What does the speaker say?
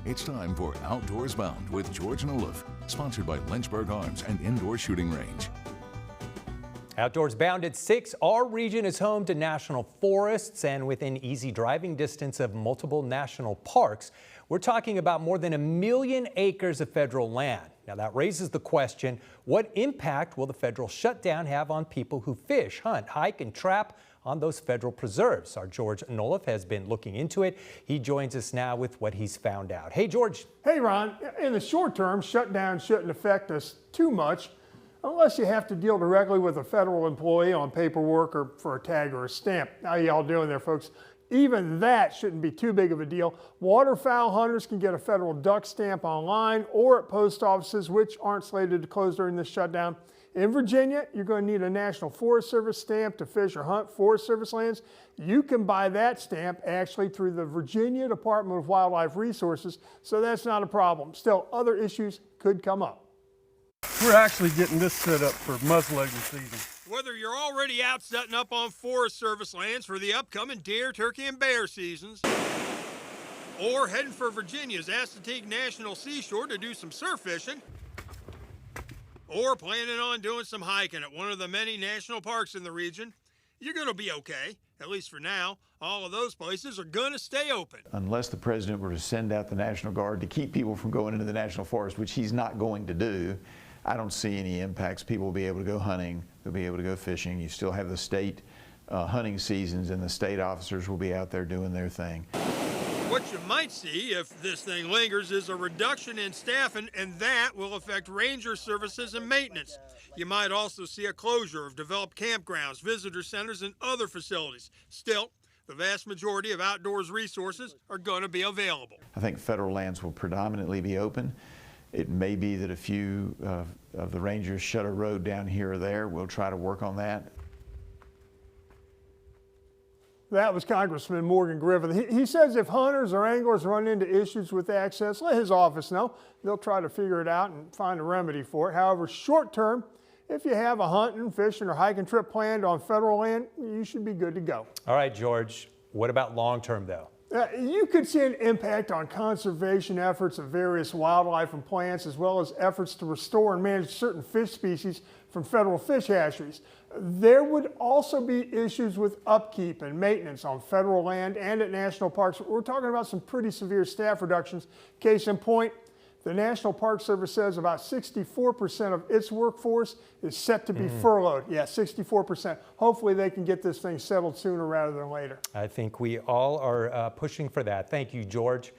It's time for Outdoors Bound with George and Olaf, sponsored by Lynchburg Arms and Indoor Shooting Range. Outdoors Bound at 6, our region is home to national forests and within easy driving distance of multiple national parks. We're talking about more than 1 million acres of federal land. Now that raises the question, what impact will the federal shutdown have on people who fish, hunt, hike, and trap on those federal preserves? Our George Nolaf has been looking into it. He joins us now with what he's found out. Hey, George. Hey, Ron. In the short term, shutdown shouldn't affect us too much unless you have to deal directly with a federal employee on paperwork or for a tag or a stamp. How y'all doing there, folks? Even that shouldn't be too big of a deal. Waterfowl hunters can get a federal duck stamp online or at post offices, which aren't slated to close during this shutdown. In Virginia, you're going to need a National Forest Service stamp to fish or hunt Forest Service lands. You can buy that stamp actually through the Virginia Department of Wildlife Resources, so that's not a problem. Still, other issues could come up. We're actually getting this set up for muzzleloading season. Whether you're already out setting up on Forest Service lands for the upcoming deer, turkey, and bear seasons, or heading for Virginia's Assateague National Seashore to do some surf fishing, or planning on doing some hiking at one of the many national parks in the region, you're going to be okay. At least for now, all of those places are going to stay open. Unless the president were to send out the National Guard to keep people from going into the national forest, which he's not going to do, I don't see any impacts. People will be able to go hunting, they'll be able to go fishing. You still have the state hunting seasons, and the state officers will be out there doing their thing. What you might see if this thing lingers is a reduction in staffing, and that will affect ranger services and maintenance. You might also see a closure of developed campgrounds, visitor centers, and other facilities. Still, the vast majority of outdoors resources are going to be available. I think federal lands will predominantly be open. It may be that a few of the rangers shut a road down here or there. We'll try to work on that. That was Congressman Morgan Griffith. He says if hunters or anglers run into issues with access, let his office know. They'll try to figure it out and find a remedy for it. However, short term, if you have a hunting, fishing, or hiking trip planned on federal land, you should be good to go. All right, George. What about long term, though? You could see an impact on conservation efforts of various wildlife and plants, as well as efforts to restore and manage certain fish species from federal fish hatcheries. There would also be issues with upkeep and maintenance on federal land and at national parks. We're talking about some pretty severe staff reductions. Case in point, the National Park Service says about 64% of its workforce is set to be furloughed. Yeah, 64%. Hopefully they can get this thing settled sooner rather than later. I think we all are pushing for that. Thank you, George.